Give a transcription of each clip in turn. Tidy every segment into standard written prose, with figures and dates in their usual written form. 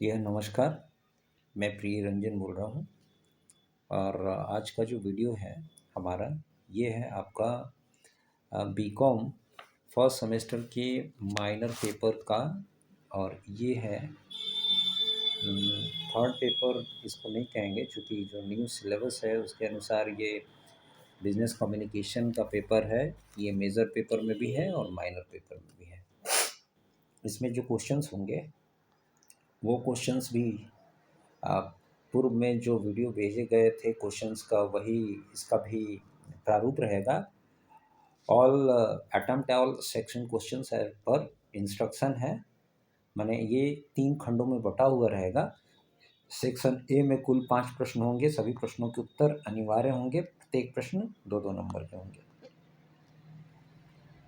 यह नमस्कार, मैं प्रिय रंजन बोल रहा हूँ और आज का जो वीडियो है हमारा, ये है आपका बीकॉम फर्स्ट सेमेस्टर के माइनर पेपर का। और ये है थर्ड पेपर इसको नहीं कहेंगे, क्योंकि जो न्यू सिलेबस है उसके अनुसार ये बिजनेस कम्युनिकेशन का पेपर है। ये मेजर पेपर में भी है और माइनर पेपर में भी है। इसमें जो क्वेश्चंस होंगे वो क्वेश्चंस भी आप पूर्व में जो वीडियो भेजे गए थे क्वेश्चंस का, वही इसका भी प्रारूप रहेगा। All attempt all section questions है पर इंस्ट्रक्शन है, माने ये 3 खंडों में बटा हुआ रहेगा। सेक्शन ए में कुल 5 प्रश्न होंगे, सभी प्रश्नों के उत्तर अनिवार्य होंगे, प्रत्येक प्रश्न 2-2 नंबर के होंगे।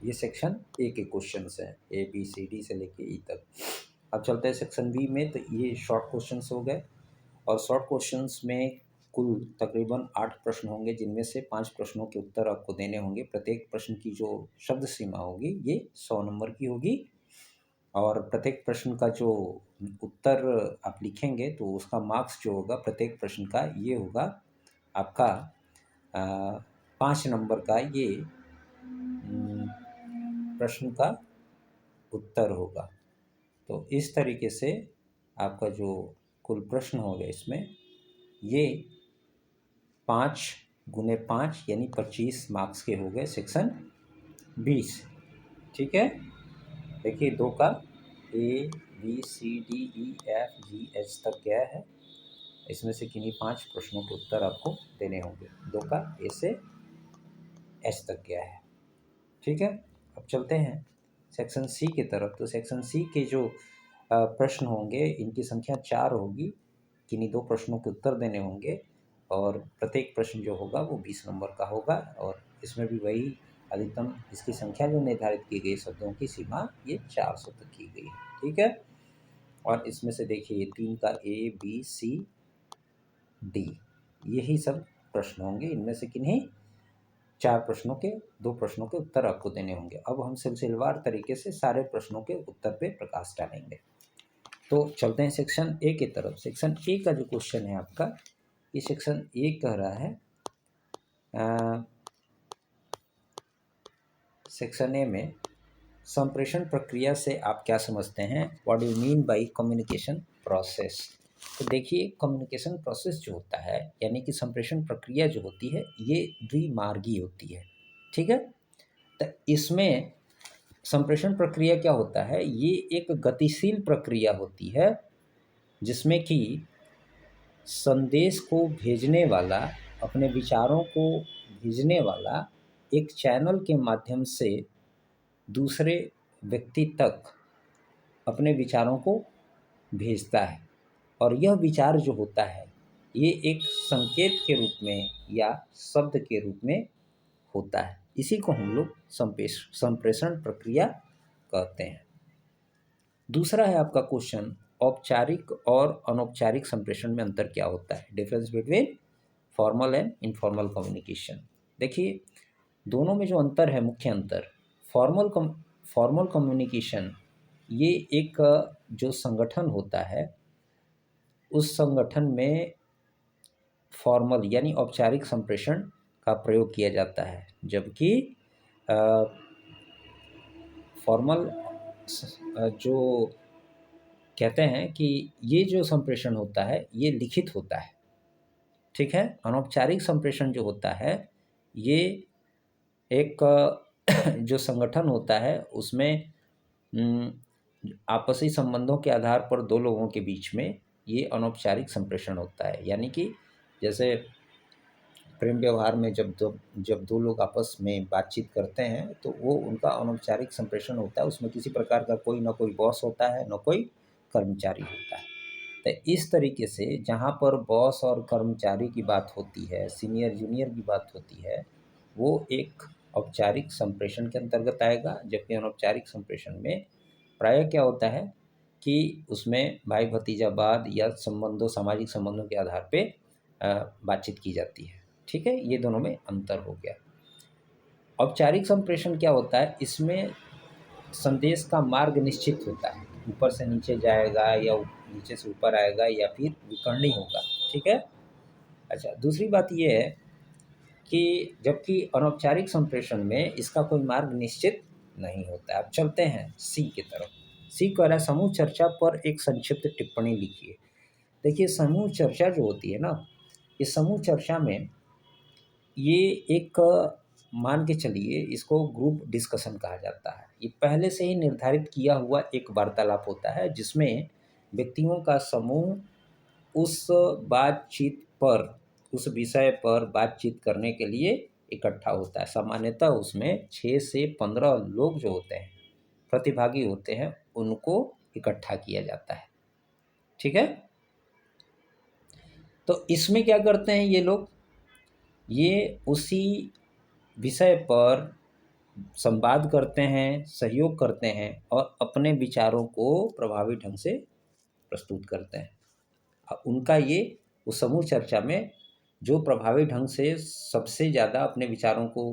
ये सेक्शन ए के क्वेश्चंस हैं, ए बी सी डी से लेके ई तक। अब चलते हैं सेक्शन बी में, तो ये शॉर्ट क्वेश्चंस हो गए और शॉर्ट क्वेश्चंस में कुल तकरीबन 8 प्रश्न होंगे, जिनमें से 5 प्रश्नों के उत्तर आपको देने होंगे। प्रत्येक प्रश्न की जो शब्द सीमा होगी ये 100 नंबर की होगी और प्रत्येक प्रश्न का जो उत्तर आप लिखेंगे तो उसका मार्क्स जो होगा प्रत्येक प्रश्न का ये होगा आपका 5 नंबर का ये प्रश्न का उत्तर होगा। तो इस तरीके से आपका जो कुल प्रश्न होगा इसमें ये 5 गुने 5 यानी 25 मार्क्स के हो गए सेक्शन 20। ठीक है, देखिए 2 का A B C D E F G H तक गया है। इसमें से किन्हीं 5 प्रश्नों के उत्तर आपको देने होंगे। 2 का ए से एच तक गया है। ठीक है, अब चलते हैं सेक्शन सी की तरफ। तो सेक्शन सी के जो प्रश्न होंगे इनकी संख्या 4 होगी, किन्हीं 2 प्रश्नों के उत्तर देने होंगे और प्रत्येक प्रश्न जो होगा वो 20 नंबर का होगा। और इसमें भी वही अधिकतम इसकी संख्या जो निर्धारित की गई शब्दों की सीमा ये 400 तक की गई है। ठीक है, और इसमें से देखिए 3 का ए बी सी डी यही सब प्रश्न होंगे। इनमें से किन्हीं 4 प्रश्नों के 2 प्रश्नों के उत्तर आपको देने होंगे। अब हम सिलसिलेवार तरीके से सारे प्रश्नों के उत्तर पे प्रकाश डालेंगे। तो चलते हैं सेक्शन ए की तरफ। सेक्शन ए का जो क्वेश्चन है आपका, ये सेक्शन ए कह रहा है सेक्शन ए में संप्रेषण प्रक्रिया से आप क्या समझते हैं, what do you mean by communication process. तो देखिए कम्युनिकेशन प्रोसेस जो होता है यानी कि संप्रेषण प्रक्रिया जो होती है ये द्विमार्गी होती है। ठीक है, तो इसमें संप्रेषण प्रक्रिया क्या होता है, ये एक गतिशील प्रक्रिया होती है जिसमें कि संदेश को भेजने वाला, अपने विचारों को भेजने वाला एक चैनल के माध्यम से दूसरे व्यक्ति तक अपने विचारों को भेजता है। और यह विचार जो होता है ये एक संकेत के रूप में या शब्द के रूप में होता है। इसी को हम लोग संप्रेषण प्रक्रिया कहते हैं। दूसरा है आपका क्वेश्चन, औपचारिक और अनौपचारिक संप्रेषण में अंतर क्या होता है, difference between formal and informal communication. देखिए दोनों में जो अंतर है, मुख्य अंतर, फॉर्मल कम्युनिकेशन ये एक जो संगठन होता है उस संगठन में फॉर्मल यानी औपचारिक संप्रेषण का प्रयोग किया जाता है, जबकि फॉर्मल जो कहते हैं कि ये जो संप्रेषण होता है ये लिखित होता है। ठीक है, अनौपचारिक संप्रेषण जो होता है ये एक जो संगठन होता है उसमें आपसी संबंधों के आधार पर 2 लोगों के बीच में ये अनौपचारिक संप्रेषण होता है। यानी कि जैसे प्रेम व्यवहार में जब 2 लोग आपस में बातचीत करते हैं तो वो उनका अनौपचारिक संप्रेषण होता है। उसमें किसी प्रकार का कोई ना कोई बॉस होता है, ना कोई कर्मचारी होता है। तो इस तरीके से जहाँ पर बॉस और कर्मचारी की बात होती है, सीनियर जूनियर की बात होती है, वो एक औपचारिक संप्रेषण के अंतर्गत आएगा। जबकि अनौपचारिक संप्रेषण में प्रायः क्या होता है कि उसमें भाई भतीजावाद या संबंधों, सामाजिक संबंधों के आधार पे बातचीत की जाती है। ठीक है, ये दोनों में अंतर हो गया। औपचारिक संप्रेषण क्या होता है, इसमें संदेश का मार्ग निश्चित होता है। ऊपर से नीचे जाएगा या नीचे से ऊपर आएगा या फिर विकर्णी होगा। ठीक है। अच्छा, दूसरी बात ये है कि जबकि अनौपचारिक संप्रेषण में इसका कोई मार्ग निश्चित नहीं होता है। अब चलते हैं सी की तरफ। सी कह रहा है समूह चर्चा पर एक संक्षिप्त टिप्पणी लिखिए। देखिए, समूह चर्चा जो होती है ना, इस समूह चर्चा में ये एक मान के चलिए इसको ग्रुप डिस्कशन कहा जाता है। ये पहले से ही निर्धारित किया हुआ एक वार्तालाप होता है जिसमें व्यक्तियों का समूह उस बातचीत पर, उस विषय पर बातचीत करने के लिए इकट्ठा होता है। सामान्यतः उसमें 6 से 15 लोग जो होते हैं, प्रतिभागी होते हैं, उनको इकट्ठा किया जाता है। ठीक है। तो इसमें क्या करते हैं ये लोग, ये उसी विषय पर संवाद करते हैं, सहयोग करते हैं और अपने विचारों को प्रभावी ढंग से प्रस्तुत करते हैं। उनका ये उस समूह चर्चा में जो प्रभावी ढंग से सबसे ज़्यादा अपने विचारों को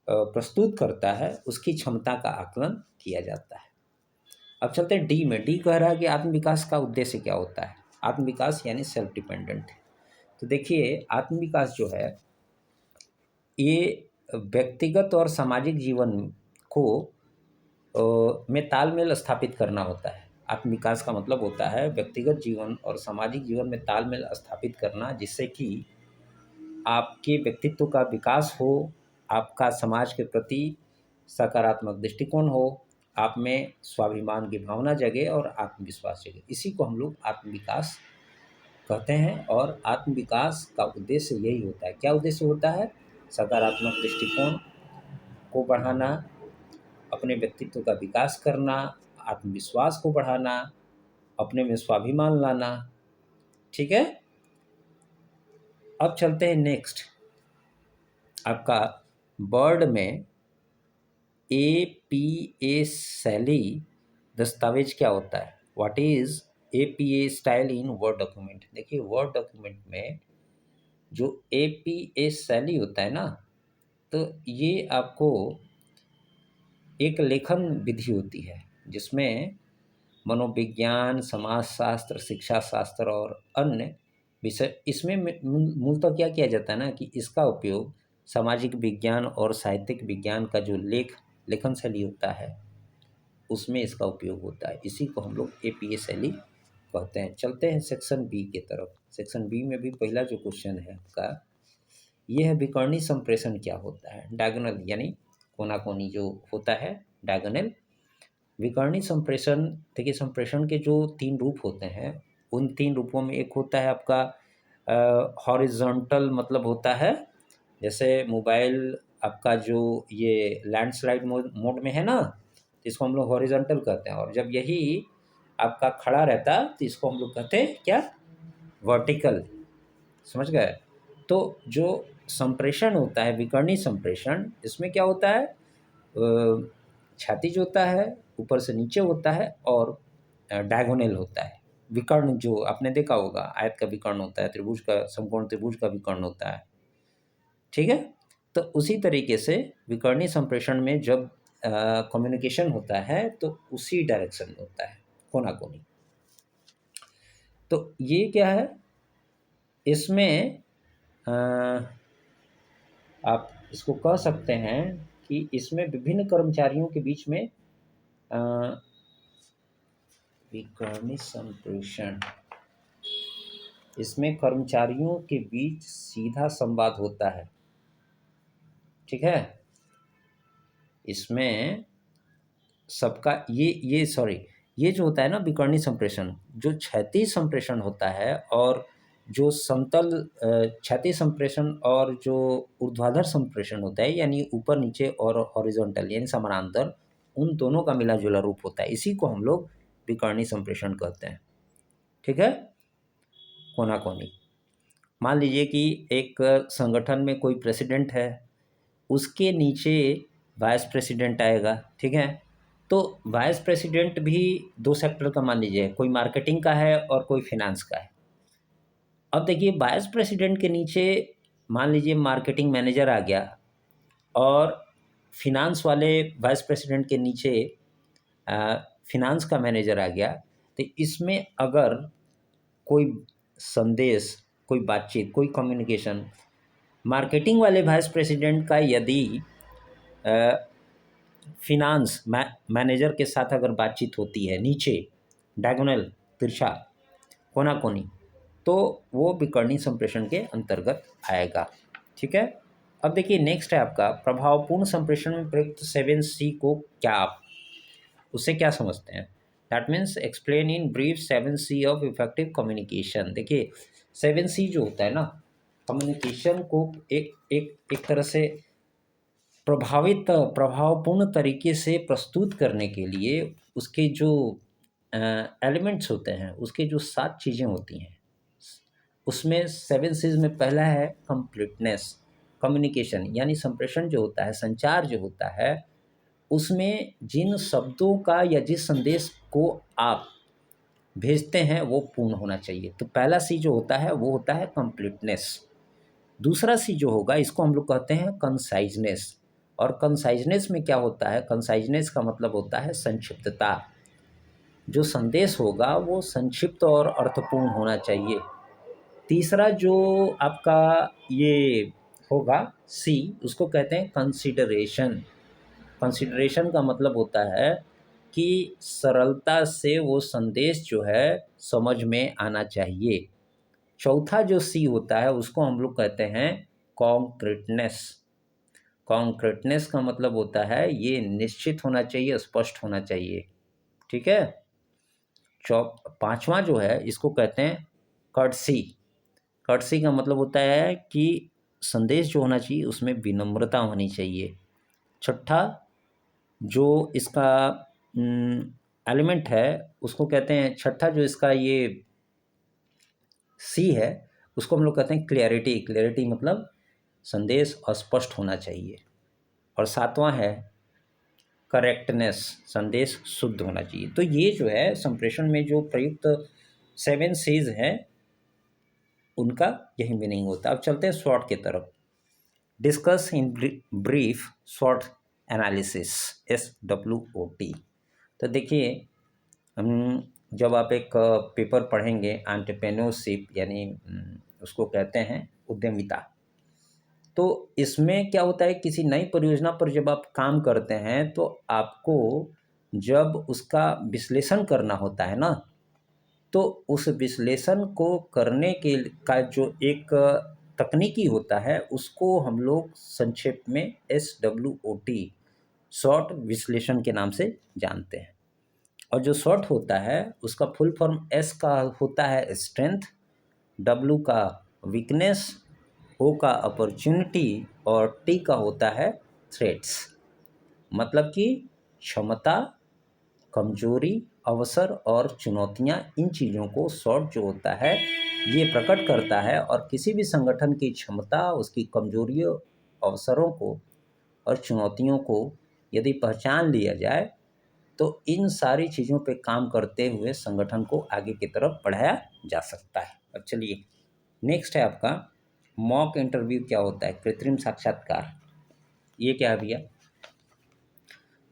प्रस्तुत करता है, उसकी क्षमता का आकलन किया जाता है। अब चलते हैं डी में। डी कह रहा है कि आत्मविकास का उद्देश्य क्या होता है। आत्मविकास यानी सेल्फ डिपेंडेंट। तो देखिए, आत्मविकास जो है ये व्यक्तिगत और सामाजिक जीवन को में तालमेल स्थापित करना होता है। आत्मविकास का मतलब होता है व्यक्तिगत जीवन और सामाजिक जीवन में तालमेल स्थापित करना, जिससे कि आपके व्यक्तित्व का विकास हो, आपका समाज के प्रति सकारात्मक दृष्टिकोण हो, आप में स्वाभिमान की भावना जगे और आत्मविश्वास जगे। इसी को हम लोग आत्मविकास कहते हैं। और आत्मविकास का उद्देश्य यही होता है। क्या उद्देश्य होता है? सकारात्मक दृष्टिकोण को बढ़ाना, अपने व्यक्तित्व का विकास करना, आत्मविश्वास को बढ़ाना, अपने में स्वाभिमान लाना। ठीक है। अब चलते हैं नेक्स्ट। आपका वर्ड में APA शैली दस्तावेज क्या होता है? What is APA style in word document? देखिए, वर्ड डॉक्यूमेंट में जो APA शैली होता है ना, तो ये आपको एक लेखन विधि होती है जिसमें मनोविज्ञान, समाजशास्त्र, शिक्षा शास्त्र और अन्य विषय, इसमें मूलतः क्या किया जाता है ना कि इसका उपयोग सामाजिक विज्ञान और साहित्यिक विज्ञान का जो लेखन शैली होता है उसमें इसका उपयोग होता है। इसी को हम लोग APA शैली कहते हैं। चलते हैं सेक्शन बी की तरफ। सेक्शन बी में भी पहला जो क्वेश्चन है आपका, ये है विकर्णी संप्रेषण क्या होता है? डायगोनल यानी कोना कोनी जो होता है, डायगोनल। विकर्णी संप्रेषण, देखिए संप्रेषण के जो 3 रूप होते हैं, उन 3 रूपों में एक होता है आपका हॉरिजॉन्टल, मतलब होता है जैसे मोबाइल आपका जो ये लैंडस्लाइड मोड में है ना, तो इसको हम लोग हॉरिजॉन्टल कहते हैं। और जब यही आपका खड़ा रहता तो इसको हम लोग कहते हैं क्या? वर्टिकल। समझ गए? तो जो संप्रेषण होता है, विकर्णी संप्रेषण, इसमें क्या होता है, क्षैतिज होता है, ऊपर से नीचे होता है और डायगोनल होता है। विकर्ण जो आपने देखा होगा, आयत का विकर्ण होता है, त्रिभुज का, समकोण त्रिभुज का विकर्ण होता है। ठीक है। तो उसी तरीके से विकर्णी संप्रेषण में जब कम्युनिकेशन होता है तो उसी डायरेक्शन में होता है, कोना कोनी। तो ये क्या है, इसमें आप इसको कह सकते हैं कि इसमें विभिन्न कर्मचारियों के बीच में विकर्णी संप्रेषण, इसमें कर्मचारियों के बीच सीधा संवाद होता है। ठीक है। इसमें सबका ये जो होता है ना विकर्णी संप्रेषण, जो क्षैतिज संप्रेषण होता है और जो समतल क्षैतिज संप्रेषण और जो ऊर्ध्वाधर संप्रेषण होता है, यानी ऊपर नीचे और हॉरिजॉन्टल यानी समानांतर, उन दोनों का मिला जुला रूप होता है। इसी को हम लोग विकर्णी संप्रेषण कहते हैं। ठीक है। कोना कोनी। मान लीजिए कि एक संगठन में कोई प्रेसिडेंट है, उसके नीचे वाइस प्रेसिडेंट आएगा। ठीक है। तो वाइस प्रेसिडेंट भी 2 सेक्टर का मान लीजिए, कोई मार्केटिंग का है और कोई फिनांस का है। अब देखिए, वाइस प्रेसिडेंट के नीचे मान लीजिए मार्केटिंग मैनेजर आ गया और फिनांस वाले वाइस प्रेसिडेंट के नीचे फिनांस का मैनेजर आ गया, तो इसमें अगर कोई संदेश, कोई बातचीत, कोई कम्युनिकेशन मार्केटिंग वाले वाइस प्रेसिडेंट का यदि फिनांस मैनेजर के साथ अगर बातचीत होती है नीचे डायगोनल तिरछा कोना कोनी, तो वो विकर्णी संप्रेषण के अंतर्गत आएगा। ठीक है। अब देखिए नेक्स्ट है आपका प्रभावपूर्ण संप्रेषण में प्रयुक्त 7C को क्या आप उससे क्या समझते हैं? That means explain in brief 7C of effective communication. देखिए 7C जो होता है ना, कम्युनिकेशन को एक एक एक तरह से प्रभावपूर्ण तरीके से प्रस्तुत करने के लिए उसके जो एलिमेंट्स होते हैं, उसके जो 7 चीज़ें होती हैं, उसमें 7 C's में पहला है कंप्लीटनेस। कम्युनिकेशन यानी संप्रेषण जो होता है, संचार जो होता है, उसमें जिन शब्दों का या जिस संदेश को आप भेजते हैं वो पूर्ण होना चाहिए। तो पहला सी जो होता है वो होता है कंप्लीटनेस। दूसरा सी जो होगा इसको हम लोग कहते हैं कंसाइजनेस। और कंसाइजनेस में क्या होता है? कंसाइजनेस का मतलब होता है संक्षिप्तता। जो संदेश होगा वो संक्षिप्त और अर्थपूर्ण होना चाहिए। तीसरा जो आपका ये होगा सी, उसको कहते हैं कंसिडरेशन। कंसिडरेशन का मतलब होता है कि सरलता से वो संदेश जो है समझ में आना चाहिए। चौथा जो सी होता है उसको हम लोग कहते हैं कॉन्क्रीटनेस। कॉन्क्रीटनेस का मतलब होता है ये निश्चित होना चाहिए, स्पष्ट होना चाहिए। ठीक है। पांचवा जो है इसको कहते हैं कर्टसी। कर्टसी का मतलब होता है कि संदेश जो होना चाहिए उसमें विनम्रता होनी चाहिए। छठा जो इसका एलिमेंट है उसको कहते हैं, छठा जो इसका ये सी है उसको हम लोग कहते हैं क्लियरिटी। क्लियरिटी मतलब संदेश स्पष्ट होना चाहिए। और सातवां है करेक्टनेस, संदेश शुद्ध होना चाहिए। तो ये जो है संप्रेषण में जो प्रयुक्त 7 C's हैं उनका यही मीनिंग होता है। अब चलते हैं शॉर्ट की तरफ। Discuss in brief short analysis, SWOT। तो देखिए जब आप एक पेपर पढ़ेंगे एंटरप्रेन्योरशिप यानी उसको कहते हैं उद्यमिता, तो इसमें क्या होता है किसी नई परियोजना पर जब आप काम करते हैं तो आपको जब उसका विश्लेषण करना होता है ना, तो उस विश्लेषण को करने के का जो एक तकनीकी होता है उसको हम लोग संक्षेप में SWOT शॉर्ट विश्लेषण के नाम से जानते हैं। और जो शॉर्ट होता है उसका फुल फॉर्म S का होता है स्ट्रेंथ, W का वीकनेस, O का अपॉर्चुनिटी और T का होता है थ्रेट्स। मतलब कि क्षमता, कमजोरी, अवसर और चुनौतियां, इन चीज़ों को शॉर्ट जो होता है ये प्रकट करता है। और किसी भी संगठन की क्षमता, उसकी कमजोरियों, अवसरों को और चुनौतियों को यदि पहचान लिया जाए तो इन सारी चीज़ों पे काम करते हुए संगठन को आगे की तरफ बढ़ाया जा सकता है। अब चलिए नेक्स्ट है आपका मॉक इंटरव्यू। क्या होता है? कृत्रिम साक्षात्कार। ये क्या है भैया?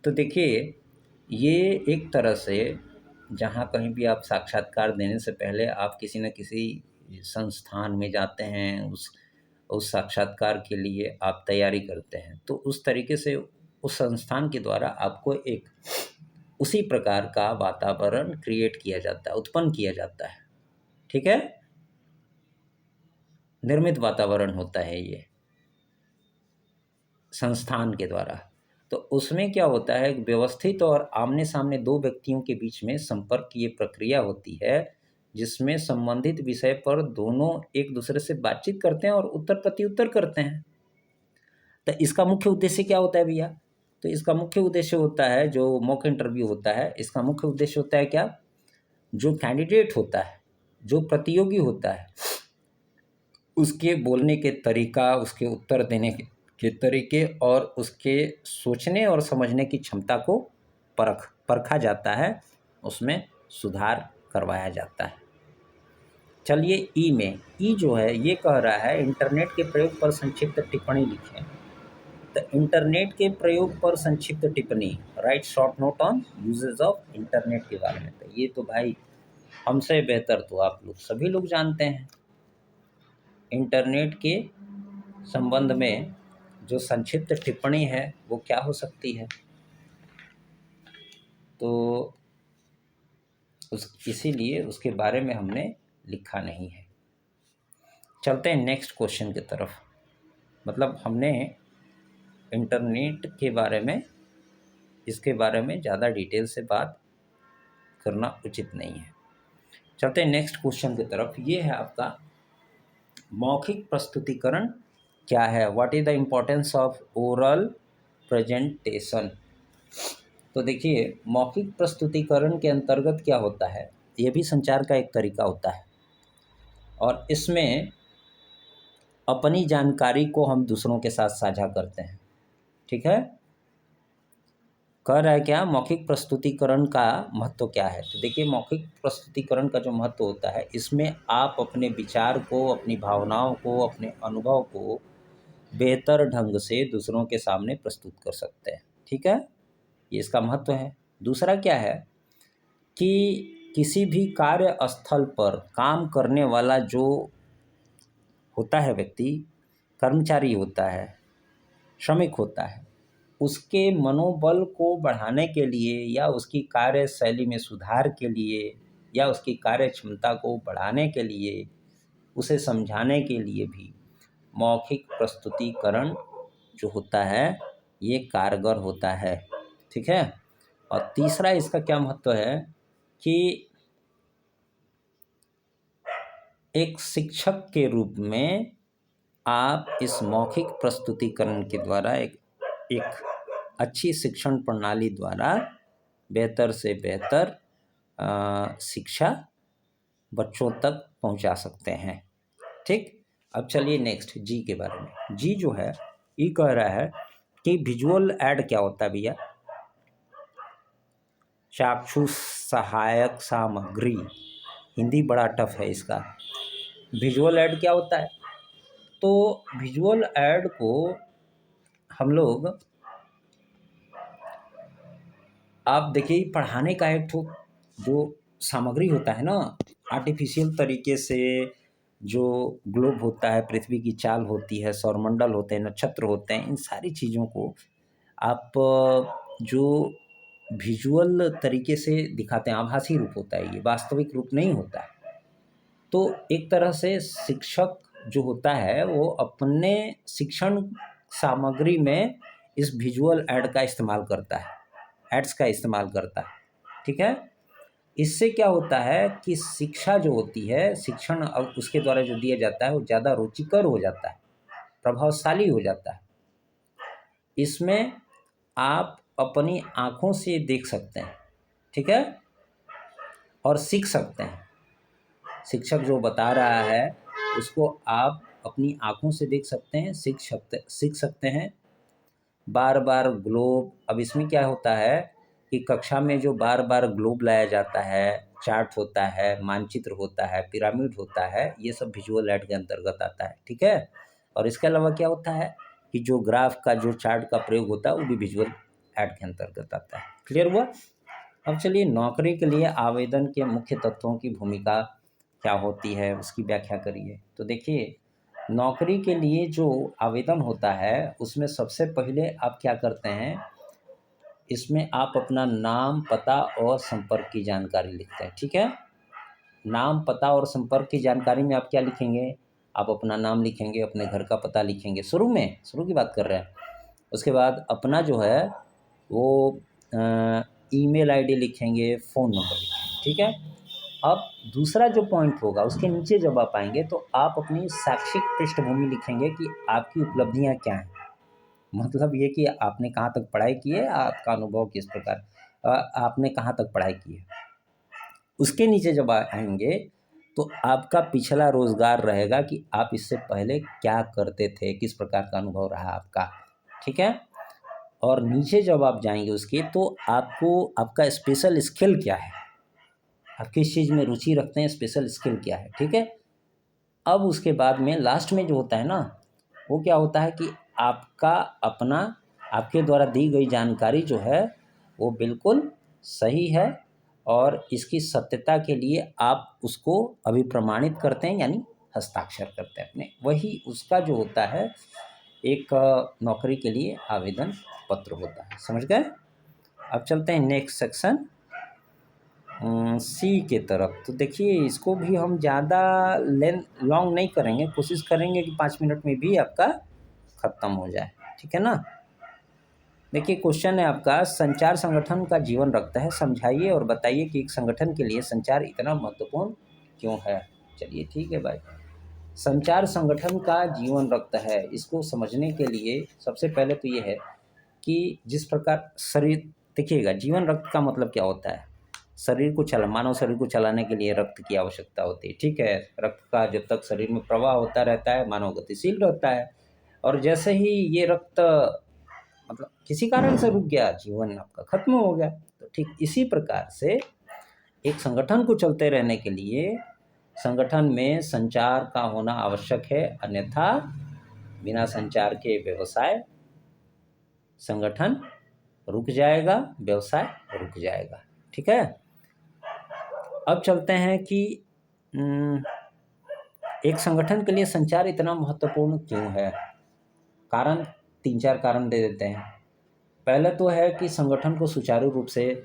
तो देखिए ये एक तरह से जहाँ कहीं भी आप साक्षात्कार देने से पहले आप किसी न किसी संस्थान में जाते हैं, उस साक्षात्कार के लिए आप तैयारी करते हैं, तो उस तरीके से उस संस्थान के द्वारा आपको एक उसी प्रकार का वातावरण क्रिएट किया जाता है, उत्पन्न किया जाता है। ठीक है। निर्मित वातावरण होता है ये संस्थान के द्वारा। तो उसमें क्या होता है, व्यवस्थित और आमने सामने दो व्यक्तियों के बीच में संपर्क की ये प्रक्रिया होती है जिसमें संबंधित विषय पर दोनों एक दूसरे से बातचीत करते हैं और उत्तर प्रत्युत्तर करते हैं। तो इसका मुख्य उद्देश्य क्या होता है भैया? तो इसका मुख्य उद्देश्य होता है, जो मॉक इंटरव्यू होता है, इसका मुख्य उद्देश्य होता है क्या? जो कैंडिडेट होता है, जो प्रतियोगी होता है, उसके बोलने के तरीका, उसके उत्तर देने के तरीके और उसके सोचने और समझने की क्षमता को परखा जाता है, उसमें सुधार करवाया जाता है। चलिए ई में, ई जो है ये कह रहा है इंटरनेट के प्रयोग पर संक्षिप्त टिप्पणी लिखें। तो नेक्स्ट, इंटरनेट के प्रयोग पर संक्षिप्त टिप्पणी, right short note on uses of internet के बारे में। तो ये तो भाई हमसे बेहतर तो आप लोग सभी लोग जानते हैं। इंटरनेट के संबंध में जो संक्षिप्त टिप्पणी है वो क्या हो सकती है, तो इसीलिए उसके बारे में हमने लिखा नहीं है। चलते हैं नेक्स्ट क्वेश्चन की तरफ। मतलब हमने इंटरनेट के बारे में, इसके बारे में ज़्यादा डिटेल से बात करना उचित नहीं है। चलते हैं नेक्स्ट क्वेश्चन की तरफ। ये है आपका मौखिक प्रस्तुतिकरण क्या है, what is the importance of oral presentation. तो देखिए, मौखिक प्रस्तुतिकरण के अंतर्गत क्या होता है, ये भी संचार का एक तरीका होता है और इसमें अपनी जानकारी को हम दूसरों के साथ साझा करते हैं। ठीक है, कह रहा है क्या, मौखिक प्रस्तुतिकरण का महत्व क्या है। तो देखिए, मौखिक प्रस्तुतिकरण का जो महत्व होता है, इसमें आप अपने विचार को, अपनी भावनाओं को, अपने अनुभव को बेहतर ढंग से दूसरों के सामने प्रस्तुत कर सकते हैं। ठीक है, ये इसका महत्व है। दूसरा क्या है कि किसी भी कार्य स्थल पर काम करने वाला जो होता है व्यक्ति, कर्मचारी होता है, श्रमिक होता है, उसके मनोबल को बढ़ाने के लिए या उसकी कार्यशैली में सुधार के लिए या उसकी कार्य क्षमता को बढ़ाने के लिए, उसे समझाने के लिए भी मौखिक प्रस्तुतिकरण जो होता है ये कारगर होता है। ठीक है, और तीसरा इसका क्या महत्व है कि एक शिक्षक के रूप में आप इस मौखिक प्रस्तुतिकरण के द्वारा एक अच्छी शिक्षण प्रणाली द्वारा बेहतर से बेहतर शिक्षा बच्चों तक पहुंचा सकते हैं। ठीक, अब चलिए नेक्स्ट जी के बारे में। जी जो है ये कह रहा है कि विजुअल ऐड क्या होता है भैया, चाक्षुष सहायक सामग्री, हिंदी बड़ा टफ है इसका। विजुअल ऐड क्या होता है, तो विजुअल ऐड को हम लोग, आप देखिए, पढ़ाने का एक ठो जो सामग्री होता है ना, आर्टिफिशियल तरीके से जो ग्लोब होता है, पृथ्वी की चाल होती है, सौरमंडल होते हैं, नक्षत्र होते हैं, इन सारी चीज़ों को आप जो विजुअल तरीके से दिखाते हैं, आभासी रूप होता है, ये वास्तविक रूप नहीं होता है। तो एक तरह से शिक्षक जो होता है वो अपने शिक्षण सामग्री में इस विजुअल ऐड का इस्तेमाल करता है, एड्स का इस्तेमाल करता है। ठीक है, इससे क्या होता है कि शिक्षा जो होती है, शिक्षण अब उसके द्वारा जो दिया जाता है वो ज़्यादा रुचिकर हो जाता है, प्रभावशाली हो जाता है। इसमें आप अपनी आँखों से देख सकते हैं, ठीक है, और सीख सकते हैं। शिक्षक जो बता रहा है उसको आप अपनी आँखों से देख सकते हैं, सीख सकते हैं। बार बार ग्लोब, अब इसमें क्या होता है कि कक्षा में जो बार बार ग्लोब लाया जाता है, चार्ट होता है, मानचित्र होता है, पिरामिड होता है, ये सब विजुअल ऐड के अंतर्गत आता है। ठीक है, और इसके अलावा क्या होता है कि जो ग्राफ का, जो चार्ट का प्रयोग होता है वो भी विजुअल ऐड के अंतर्गत आता है। क्लियर हुआ। अब चलिए, नौकरी के लिए आवेदन के मुख्य तत्वों की भूमिका क्या होती है उसकी व्याख्या करिए। तो देखिए, नौकरी के लिए जो आवेदन होता है उसमें सबसे पहले आप क्या करते हैं, इसमें आप अपना नाम, पता और संपर्क की जानकारी लिखते हैं। ठीक है, नाम, पता और संपर्क की जानकारी में आप क्या लिखेंगे, आप अपना नाम लिखेंगे, अपने घर का पता लिखेंगे, शुरू की बात कर रहे हैं। उसके बाद अपना जो है वो ईमेल आईडी लिखेंगे, फ़ोन नंबर लिखेंगे। ठीक है, अब दूसरा जो पॉइंट होगा उसके नीचे जब आप आएंगे तो आप अपनी शैक्षिक पृष्ठभूमि लिखेंगे कि आपकी उपलब्धियां क्या हैं, मतलब ये कि आपने कहाँ तक पढ़ाई की है, आपका अनुभव किस प्रकार, आपने कहाँ तक पढ़ाई की है। उसके नीचे जब आएंगे तो आपका पिछला रोजगार रहेगा कि आप इससे पहले क्या करते थे, किस प्रकार का अनुभव रहा आपका। ठीक है, और नीचे जब आप जाएंगे उसके, तो आपको आपका स्पेशल स्किल क्या है, आप किस चीज़ में रुचि रखते हैं, स्पेशल स्किल क्या है। ठीक है, अब उसके बाद में लास्ट में जो होता है ना, वो क्या होता है कि आपका अपना आपके द्वारा दी गई जानकारी जो है वो बिल्कुल सही है और इसकी सत्यता के लिए आप उसको अभिप्रमाणित करते हैं, यानी हस्ताक्षर करते हैं अपने, वही उसका जो होता है एक नौकरी के लिए आवेदन पत्र होता है। समझ गए? अब चलते हैं नेक्स्ट सेक्शन सी के तरफ। तो देखिए इसको भी हम ज़्यादा लॉन्ग नहीं करेंगे, कोशिश करेंगे कि 5 मिनट में भी आपका ख़त्म हो जाए, ठीक है ना। देखिए क्वेश्चन है आपका, संचार संगठन का जीवन रखता है, समझाइए और बताइए कि एक संगठन के लिए संचार इतना महत्वपूर्ण क्यों है। चलिए ठीक है भाई, संचार संगठन का जीवन रखता है, इसको समझने के लिए सबसे पहले तो ये है कि जिस प्रकार शरीर, देखिएगा जीवन रक्त का मतलब क्या होता है, शरीर को मानव शरीर को चलाने के लिए रक्त की आवश्यकता होती है, ठीक है। रक्त का जब तक शरीर में प्रवाह होता रहता है मानव गतिशील रहता है, और जैसे ही ये रक्त मतलब किसी कारण से रुक गया, जीवन आपका खत्म हो गया। तो ठीक इसी प्रकार से एक संगठन को चलते रहने के लिए संगठन में संचार का होना आवश्यक है, अन्यथा बिना संचार के व्यवसाय संगठन रुक जाएगा, व्यवसाय रुक जाएगा, ठीक है। अब चलते हैं कि एक संगठन के लिए संचार इतना महत्वपूर्ण क्यों है। कारण 3-4 कारण दे देते हैं। पहले तो है कि संगठन को सुचारू रूप से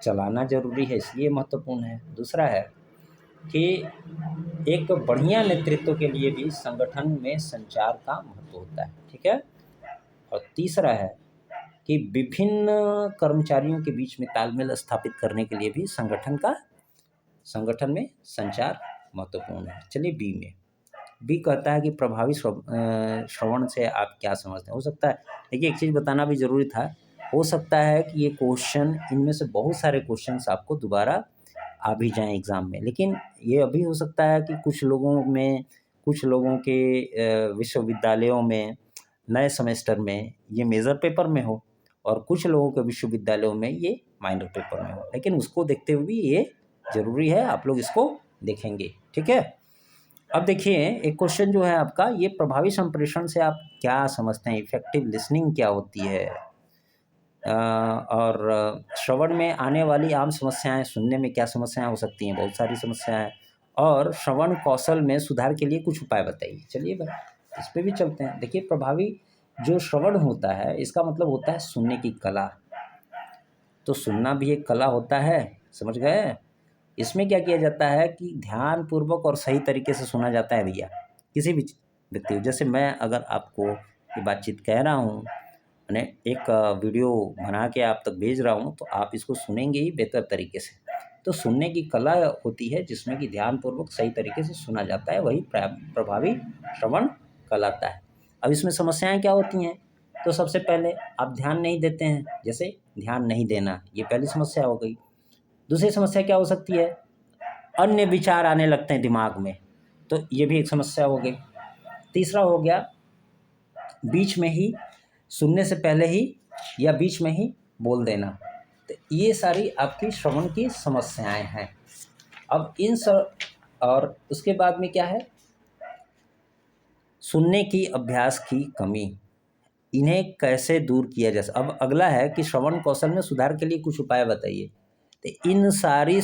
चलाना जरूरी है, इसलिए महत्वपूर्ण है। दूसरा है कि एक बढ़िया नेतृत्व के लिए भी संगठन में संचार का महत्व होता है, ठीक है। और तीसरा है कि विभिन्न कर्मचारियों के बीच में तालमेल स्थापित करने के लिए भी संगठन में संचार महत्वपूर्ण है। चलिए बी कहता है कि प्रभावी श्रवण से आप क्या समझते हैं। हो सकता है, देखिए एक चीज़ बताना भी ज़रूरी था, हो सकता है कि ये क्वेश्चन, इनमें से बहुत सारे क्वेश्चंस आपको दोबारा आ भी जाएँ एग्ज़ाम में, लेकिन ये अभी हो सकता है कि कुछ लोगों के विश्वविद्यालयों में नए सेमेस्टर में ये मेजर पेपर में हो और कुछ लोगों के विश्वविद्यालयों में ये माइनर पेपर में हो, लेकिन उसको देखते हुए भी ये ज़रूरी है, आप लोग इसको देखेंगे, ठीक है। अब देखिए एक क्वेश्चन जो है आपका, ये प्रभावी संप्रेषण से आप क्या समझते हैं, इफेक्टिव लिसनिंग क्या होती है, और श्रवण में आने वाली आम समस्याएं, सुनने में क्या समस्याएं हो सकती हैं, बहुत सारी समस्याएं, और श्रवण कौशल में सुधार के लिए कुछ उपाय बताइए। चलिए भाई इस पे भी चलते हैं। देखिए प्रभावी जो श्रवण होता है इसका मतलब होता है सुनने की कला, तो सुनना भी एक कला होता है, समझ गए। इसमें क्या किया जाता है कि ध्यानपूर्वक और सही तरीके से सुना जाता है भैया, किसी भी व्यक्ति को। जैसे मैं अगर आपको ये बातचीत कह रहा हूँ, मैंने एक वीडियो बना के आप तक भेज रहा हूँ, तो आप इसको सुनेंगे ही बेहतर तरीके से। तो सुनने की कला होती है जिसमें कि ध्यानपूर्वक सही तरीके से सुना जाता है, वही प्रभावी श्रवण कहलाता है। अब इसमें समस्याएं क्या होती हैं, तो सबसे पहले आप ध्यान नहीं देते हैं, जैसे ध्यान नहीं देना, ये पहली समस्या हो गई। दूसरी समस्या क्या हो सकती है, अन्य विचार आने लगते हैं दिमाग में, तो ये भी एक समस्या हो गई। तीसरा हो गया बीच में ही, सुनने से पहले ही या बीच में ही बोल देना, तो ये सारी आपकी श्रवण की समस्याएं हैं। अब और उसके बाद में क्या है, सुनने की अभ्यास की कमी, इन्हें कैसे दूर किया जा सकता। अब अगला है कि श्रवण कौशल में सुधार के लिए कुछ उपाय बताइए। तो इन सारी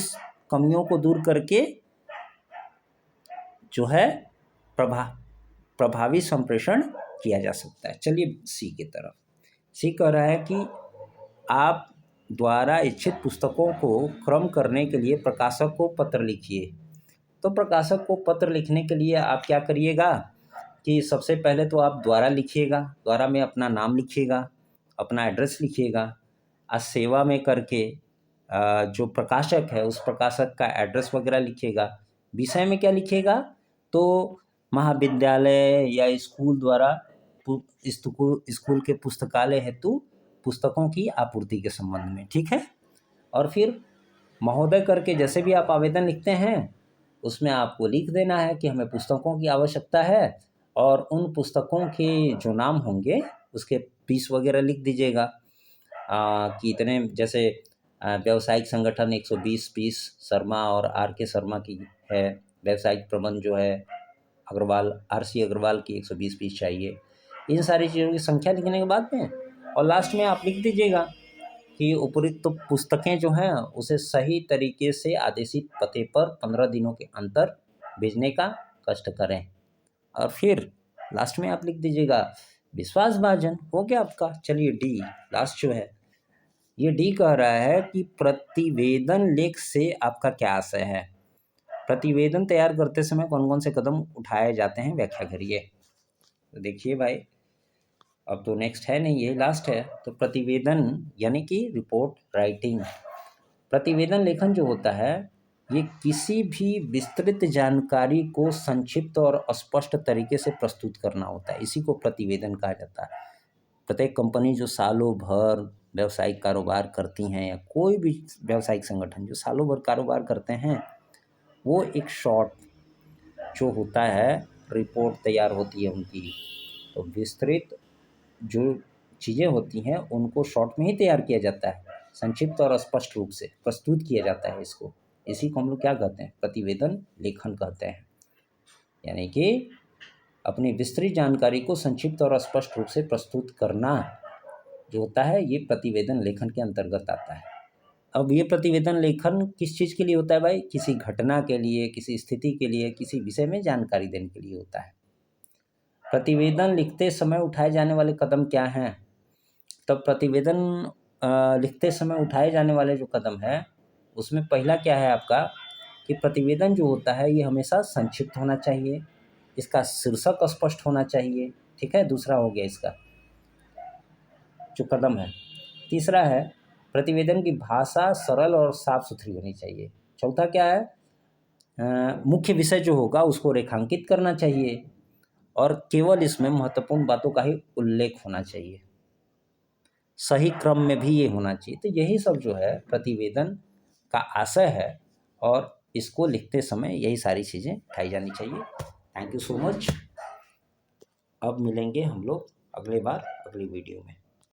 कमियों को दूर करके जो है प्रभावी संप्रेषण किया जा सकता है। चलिए सी की तरफ। सी कह रहा है कि आप द्वारा इच्छित पुस्तकों को क्रम करने के लिए प्रकाशक को पत्र लिखिए। तो प्रकाशक को पत्र लिखने के लिए आप क्या करिएगा कि सबसे पहले तो आप द्वारा लिखिएगा, द्वारा में अपना नाम लिखिएगा, अपना एड्रेस लिखिएगा, सेवा में करके जो प्रकाशक है उस प्रकाशक का एड्रेस वगैरह लिखिएगा। विषय में क्या लिखिएगा, तो महाविद्यालय या स्कूल द्वारा स्कूल के पुस्तकालय हेतु पुस्तकों की आपूर्ति के संबंध में, ठीक है। और फिर महोदय करके जैसे भी आप आवेदन लिखते हैं उसमें आपको लिख देना है कि हमें पुस्तकों की आवश्यकता है, और उन पुस्तकों के जो नाम होंगे उसके फीस वगैरह लिख दीजिएगा कि इतने, जैसे व्यावसायिक संगठन 120 पीस शर्मा और आर के शर्मा की है, व्यावसायिक प्रबंध जो है अग्रवाल, RC अग्रवाल की 120 पीस चाहिए। इन सारी चीज़ों की संख्या लिखने के बाद में और लास्ट में आप लिख दीजिएगा कि उपरोक्त तो पुस्तकें जो हैं उसे सही तरीके से आदेशित पते पर 15 दिनों के अंतर भेजने का कष्ट करें। और फिर लास्ट में आप लिख दीजिएगा विश्वासभाजन। हो गया आपका। चलिए डी लास्ट जो है, ये डी कह रहा है कि प्रतिवेदन लेख से आपका क्या आशय है। प्रतिवेदन तैयार करते समय कौन कौन से कदम उठाए जाते हैं, व्याख्या करिए। तो देखिए भाई, अब तो नेक्स्ट है नहीं, ये लास्ट है। तो प्रतिवेदन यानी कि रिपोर्ट राइटिंग। प्रतिवेदन लेखन जो होता है ये किसी भी विस्तृत जानकारी को संक्षिप्त और स्पष्ट तरीके से प्रस्तुत करना होता है, इसी को प्रतिवेदन कहा जाता है। प्रत्येक कंपनी जो सालों भर व्यावसायिक कारोबार करती हैं या कोई भी व्यावसायिक संगठन जो सालों भर कारोबार करते हैं, वो एक शॉर्ट जो होता है रिपोर्ट तैयार होती है उनकी। तो विस्तृत जो चीज़ें होती हैं उनको शॉर्ट में ही तैयार किया जाता है, संक्षिप्त और स्पष्ट रूप से प्रस्तुत किया जाता है इसको। इसी को हम लोग क्या कहते हैं, प्रतिवेदन लेखन कहते हैं। यानी कि अपनी विस्तृत जानकारी को संक्षिप्त और स्पष्ट रूप से प्रस्तुत करना जो होता है ये प्रतिवेदन लेखन के अंतर्गत आता है। अब ये प्रतिवेदन लेखन किस चीज़ के लिए होता है भाई, किसी घटना के लिए, किसी स्थिति के लिए, किसी विषय में जानकारी देने के लिए होता है। प्रतिवेदन लिखते समय उठाए जाने वाले कदम क्या हैं? तब प्रतिवेदन लिखते समय उठाए जाने वाले जो कदम है उसमें पहला क्या है आपका कि प्रतिवेदन जो होता है ये हमेशा संक्षिप्त होना चाहिए, इसका शीर्षक स्पष्ट होना चाहिए, ठीक है। दूसरा हो गया इसका जो कदम है। तीसरा है प्रतिवेदन की भाषा सरल और साफ सुथरी होनी चाहिए। चौथा क्या है, मुख्य विषय जो होगा उसको रेखांकित करना चाहिए और केवल इसमें महत्वपूर्ण बातों का ही उल्लेख होना चाहिए। सही क्रम में भी ये होना चाहिए। तो यही सब जो है प्रतिवेदन का आशय है और इसको लिखते समय यही सारी चीज़ें उठाई जानी चाहिए। Thank you so much. अब मिलेंगे हम लोग अगले बार अगली वीडियो में।